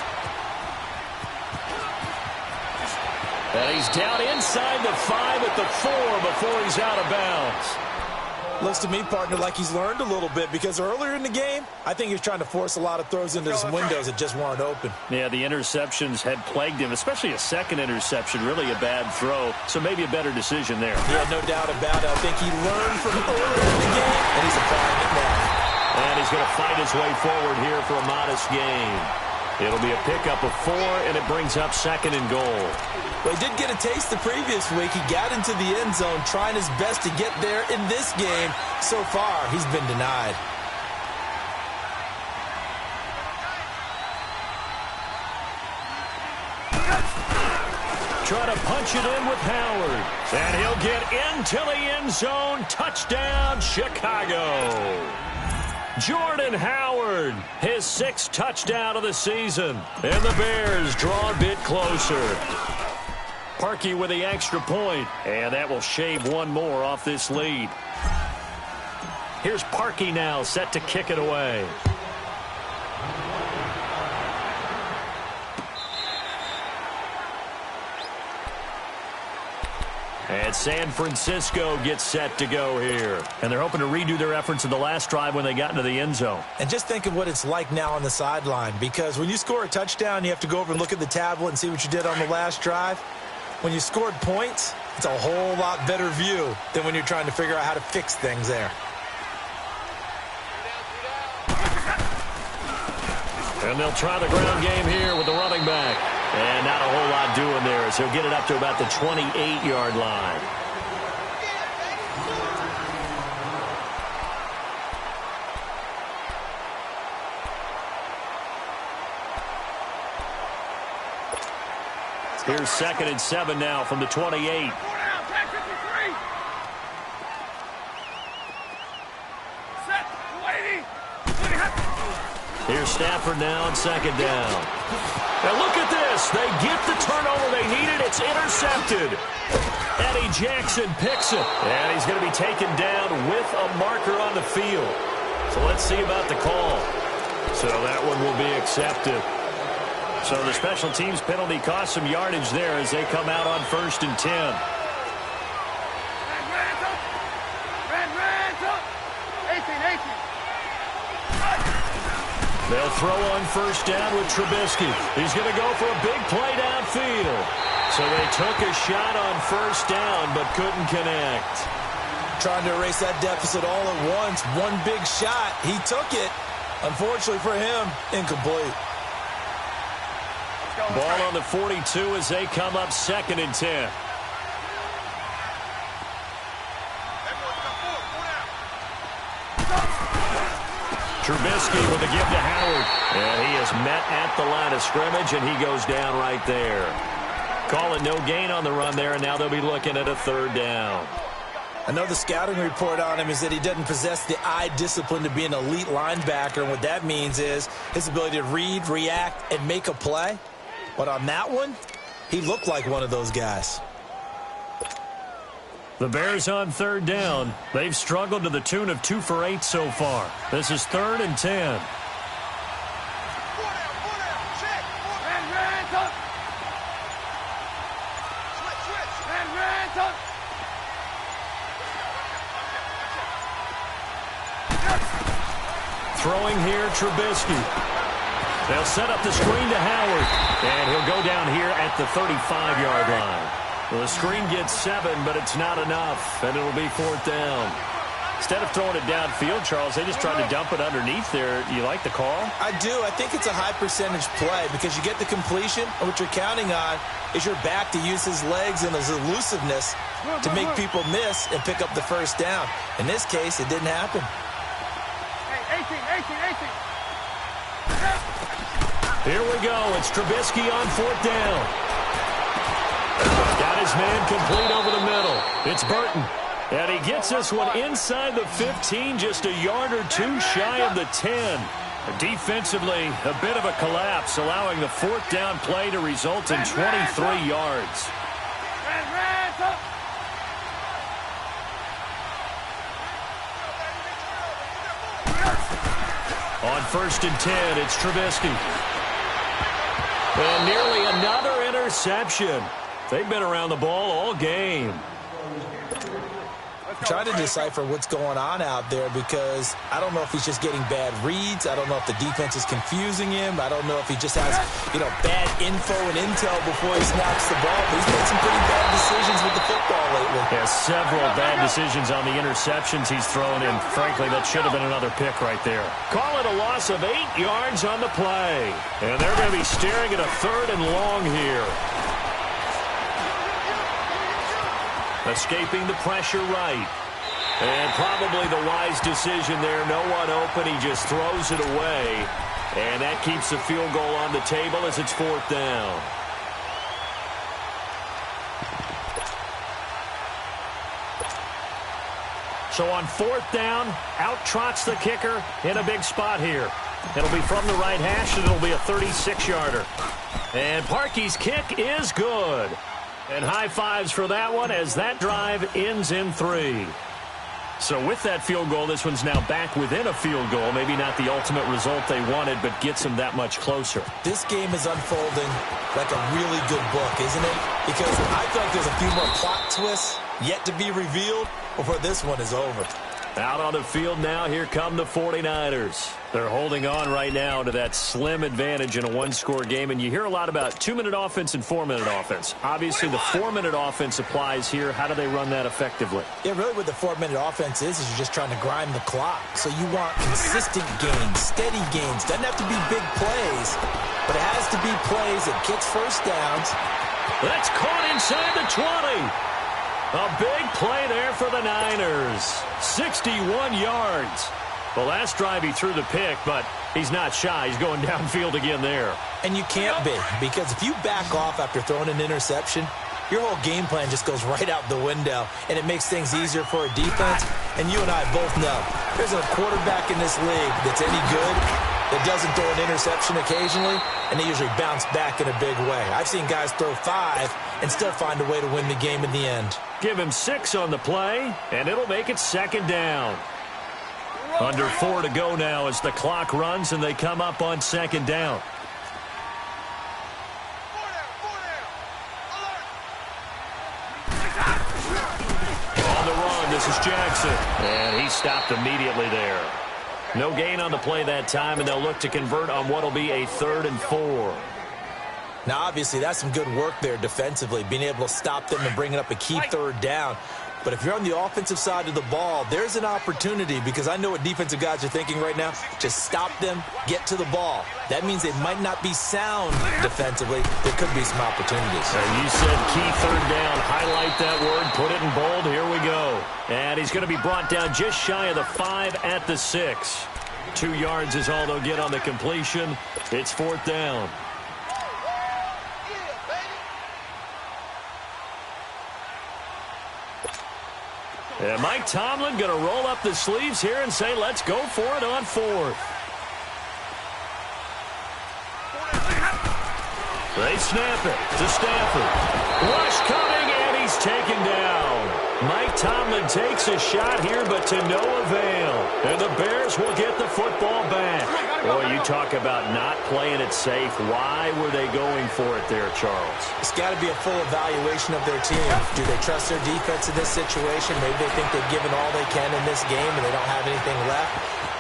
And he's down inside the 5 at the 4 before he's out of bounds. Looks to me, partner, like he's learned a little bit, because earlier in the game, I think he was trying to force a lot of throws into some windows that just weren't open. Yeah, the interceptions had plagued him, especially a second interception, really a bad throw, so maybe a better decision there. Yeah, no doubt about it. I think he learned from earlier in the game, and he's applying it now. And he's going to fight his way forward here for a modest gain. It'll be a pickup of 4, and it brings up 2nd and goal. Well, he did get a taste the previous week. He got into the end zone trying his best to get there in this game. So far, he's been denied. Try to punch it in with Howard. And he'll get into the end zone. Touchdown, Chicago. Jordan Howard, his 6th touchdown of the season. And the Bears draw a bit closer. Parkey with the extra point, and that will shave one more off this lead. Here's Parkey now, set to kick it away. And San Francisco gets set to go here. And they're hoping to redo their efforts in the last drive when they got into the end zone. And just think of what it's like now on the sideline, because when you score a touchdown, you have to go over and look at the tablet and see what you did on the last drive. When you scored points, it's a whole lot better view than when you're trying to figure out how to fix things there. And they'll try the ground game here with the running back. And not a whole lot doing there as he'll get it up to about the 28-yard line. Here's 2nd and 7 now from the 28. Here's Stafford now on 2nd down. Now look at this. They get the turnover they needed. It's intercepted. Eddie Jackson picks it. And he's going to be taken down with a marker on the field. So let's see about the call. So that one will be accepted. So the special teams penalty cost some yardage there as they come out on 1st and 10. They'll throw on 1st down with Trubisky. He's going to go for a big play downfield. So they took a shot on 1st down but couldn't connect. Trying to erase that deficit all at once. One big shot. He took it. Unfortunately for him, incomplete. Ball on the 42 as they come up 2nd and 10. Trubisky with a give to Howard. And he is met at the line of scrimmage, and he goes down right there. Calling no gain on the run there, and now they'll be looking at a 3rd down. I know the scouting report on him is that he doesn't possess the eye discipline to be an elite linebacker, and what that means is his ability to read, react, and make a play. But on that one, he looked like one of those guys. The Bears on 3rd down. They've struggled to the tune of 2 for 8 so far. This is 3rd and 10. Throwing here, Trubisky. They'll set up the screen to Howard. And he'll go down here at the 35-yard line. Well, the screen gets 7, but it's not enough, and it'll be 4th down. Instead of throwing it downfield, Charles, they just tried to dump it underneath there. You like the call? I do. I think it's a high-percentage play because you get the completion, and what you're counting on is your back to use his legs and his elusiveness to make people miss and pick up the 1st down. In this case, it didn't happen. Hey, 18. Here we go. It's Trubisky on 4th down. Got his man complete over the middle. It's Burton. And he gets this one inside the 15, just a yard or 2 shy of the 10. Defensively, a bit of a collapse, allowing the 4th down play to result in 23 yards. On 1st and 10, it's Trubisky. And nearly another interception. They've been around the ball all game. I'm trying to decipher what's going on out there because I don't know if he's just getting bad reads. I don't know if the defense is confusing him. I don't know if he just has, bad info and intel before he snaps the ball. But he's made some pretty bad decisions with the football lately. Yeah, several bad decisions on the interceptions he's thrown in. Frankly, that should have been another pick right there. Call it a loss of 8 yards on the play. And they're going to be staring at a 3rd and long here. Escaping the pressure right. And probably the wise decision there. No one open. He just throws it away. And that keeps the field goal on the table as it's 4th down. So on 4th down, out trots the kicker in a big spot here. It'll be from the right hash, and it'll be a 36-yarder. And Parkey's kick is good. And high fives for that one as that drive ends in 3. So with that field goal, this one's now back within a field goal. Maybe not the ultimate result they wanted, but gets them that much closer. This game is unfolding like a really good book, isn't it? Because I feel like there's a few more plot twists yet to be revealed before this one is over. Out on the field now, here come the 49ers. They're holding on right now to that slim advantage in a one-score game, and you hear a lot about 2-minute offense and 4-minute offense. Obviously, the 4-minute offense applies here. How do they run that effectively? Yeah, really what the 4-minute offense is you're just trying to grind the clock. So you want consistent gains, steady gains. Doesn't have to be big plays, but it has to be plays that gets first downs. That's caught inside the 20. A big play there for the Niners. 61 yards. The last drive he threw the pick, but he's not shy. He's going downfield again there. And you can't be, because if you back off after throwing an interception, your whole game plan just goes right out the window, and it makes things easier for a defense. And you and I both know there's a quarterback in this league that's any good that doesn't throw an interception occasionally, and they usually bounce back in a big way. I've seen guys throw 5 and still find a way to win the game in the end. Give him 6 on the play, and it'll make it 2nd down. Under 4 to go now as the clock runs, and they come up on 2nd down. On the run, this is Jackson. And he stopped immediately there. No gain on the play that time, and they'll look to convert on what will be a 3rd and 4. Now, obviously, that's some good work there defensively, being able to stop them and bringing up a key 3rd down. But if you're on the offensive side of the ball, there's an opportunity, because I know what defensive guys are thinking right now. Just stop them, get to the ball. That means they might not be sound defensively. There could be some opportunities. And you said key 3rd down. Highlight that word, put it in bold. Here we go. And he's going to be brought down just shy of the 5 at the 6. 2 yards is all they'll get on the completion. It's 4th down. And Mike Tomlin going to roll up the sleeves here and say, let's go for it on 4th. They snap it to Stafford. Rush coming, and he's taken down. Mike Tomlin takes a shot here, but to no avail. And the Bears will get the football back. Boy, you talk about not playing it safe. Why were they going for it there, Charles? It's got to be a full evaluation of their team. Do they trust their defense in this situation? Maybe they think they've given all they can in this game and they don't have anything left.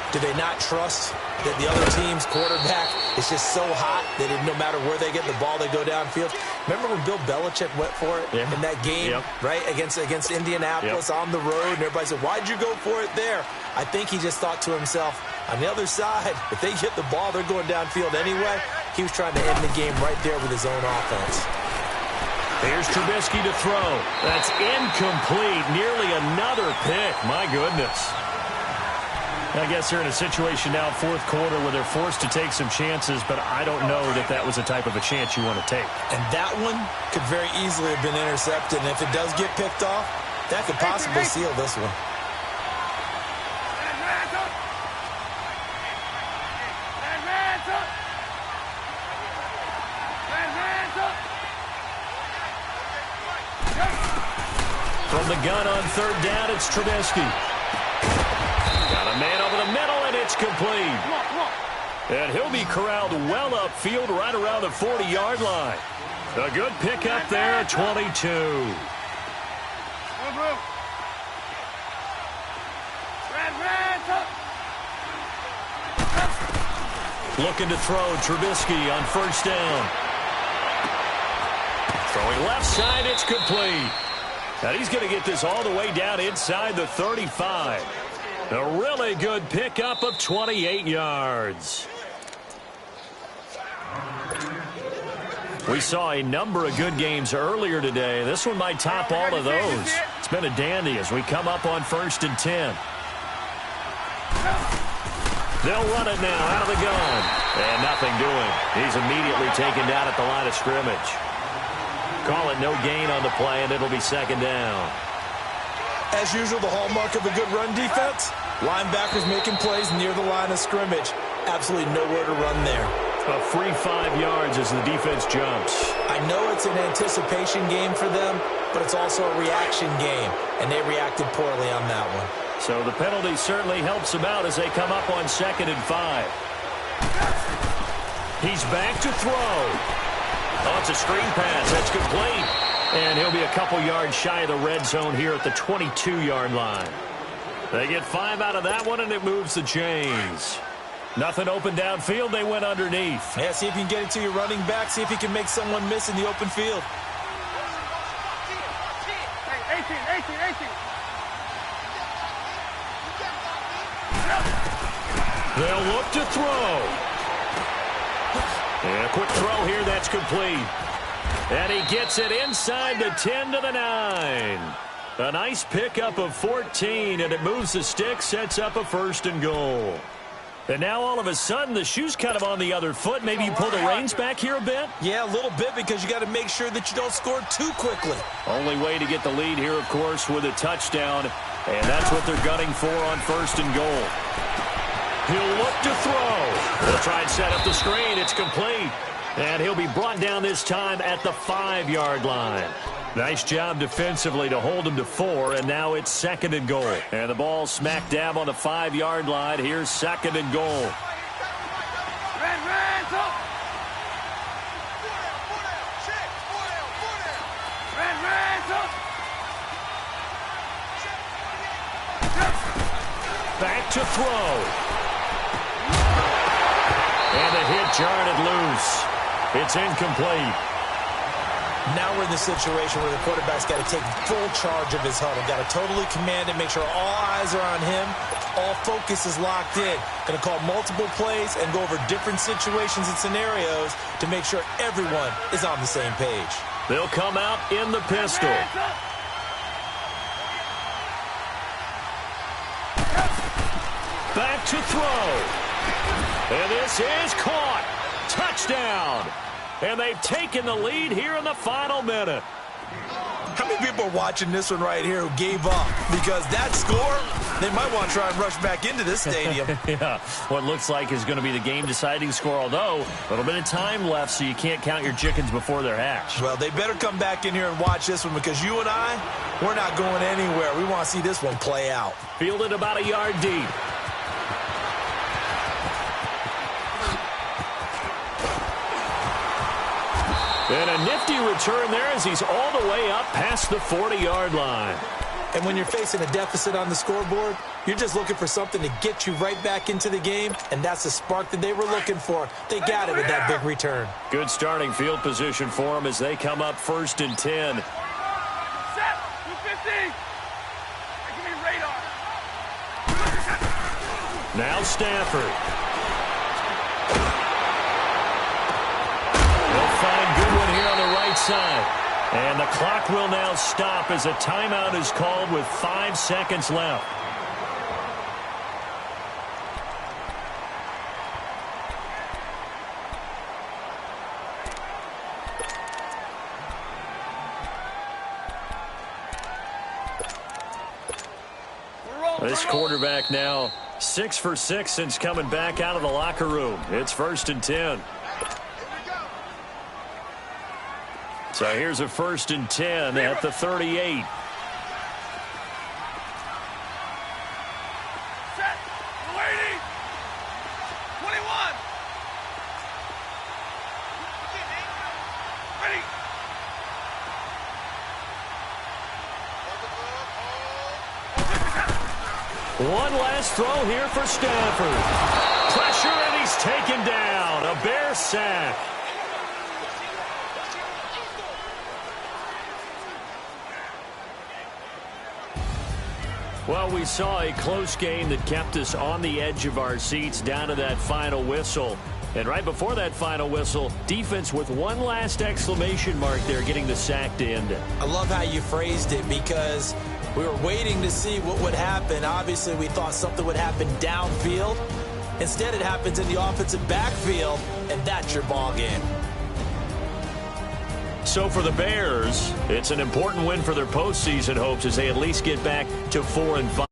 Do they not trust that the other team's quarterback is just so hot that no matter where they get the ball, they go downfield? Remember when Bill Belichick went for it in that game, right, against Indianapolis on the road, and everybody said, why'd you go for it there? I think he just thought to himself, on the other side, if they get the ball, they're going downfield anyway. He was trying to end the game right there with his own offense. Here's Trubisky to throw. That's incomplete. Nearly another pick. My goodness. I guess they're in a situation now, 4th quarter, where they're forced to take some chances, but I don't know that that was the type of a chance you want to take. And that one could very easily have been intercepted, and if it does get picked off, that could possibly seal this one. From the gun on 3rd down, it's Trubisky. Got a man over the middle, and it's complete. And he'll be corralled well upfield right around the 40-yard line. A good pickup there at 22. Looking to throw, Trubisky on first down. Throwing left side, it's complete. And he's going to get this all the way down inside the 35. A really good pickup of 28 yards. We saw a number of good games earlier today. This one might top all of those. It's been a dandy as we come up on 1st and 10. They'll run it now out of the gun. And nothing doing. He's immediately taken down at the line of scrimmage. Call it no gain on the play, and it'll be 2nd down. As usual, the hallmark of a good run defense, linebackers making plays near the line of scrimmage. Absolutely nowhere to run there. A free 5 yards as the defense jumps. I know it's an anticipation game for them, but it's also a reaction game, and they reacted poorly on that one. So the penalty certainly helps them out as they come up on 2nd and 5. He's back to throw. Oh, it's a screen pass. That's complete. And he'll be a couple yards shy of the red zone here at the 22-yard line. They get 5 out of that one, and it moves the chains. Nothing open downfield. They went underneath. Yeah, see if you can get it to your running back. See if you can make someone miss in the open field. 18. They'll look to throw. And a quick throw here. That's complete. And he gets it inside the 10 to the 9. A nice pickup of 14, and it moves the stick, sets up a 1st and goal. And now all of a sudden, the shoe's kind of on the other foot. Maybe you pull the reins back here a bit? Yeah, a little bit, because you got to make sure that you don't score too quickly. Only way to get the lead here, of course, with a touchdown. And that's what they're gunning for on 1st and goal. He'll look to throw. They'll try and set up the screen. It's complete. And he'll be brought down this time at the 5-yard line. Nice job defensively to hold him to 4, and now it's 2nd and goal. And the ball smack dab on the 5-yard line. Here's 2nd and goal. Back to throw. And the hit jarred it loose. It's incomplete. Now we're in the situation where the quarterback's got to take full charge of his huddle. Got to totally command it, make sure all eyes are on him. All focus is locked in. Going to call multiple plays and go over different situations and scenarios to make sure everyone is on the same page. They'll come out in the pistol. Back to throw. And this is caught. Touchdown. And they've taken the lead here in the final minute. How many people are watching this one right here who gave up? Because that score, they might want to try and rush back into this stadium. Yeah, what looks like is going to be the game-deciding score, although a little bit of time left, so you can't count your chickens before they're hatched. Well, they better come back in here and watch this one, because you and I, we're not going anywhere. We want to see this one play out. Fielded about a yard deep. And a nifty return there as he's all the way up past the 40-yard line. And when you're facing a deficit on the scoreboard, you're just looking for something to get you right back into the game, and that's the spark that they were looking for. They got it with that big return. Good starting field position for them as they come up 1st and 10. Set. 250. Give me radar. Now Stafford. Find good one here on the right side. And the clock will now stop as a timeout is called with 5 seconds left. This quarterback now 6 for 6 since coming back out of the locker room. It's 1st and 10. So here's a 1st and 10 at the 38. Set. Waiting. 21. One last throw here for Stafford. Pressure, and he's taken down. A Bear sack. Well, we saw a close game that kept us on the edge of our seats down to that final whistle. And right before that final whistle, defense with one last exclamation mark there, getting the sack to end it. I love how you phrased it, because we were waiting to see what would happen. Obviously, we thought something would happen downfield. Instead, it happens in the offensive backfield, and that's your ball game. So for the Bears, it's an important win for their postseason hopes as they at least get back to 4-5.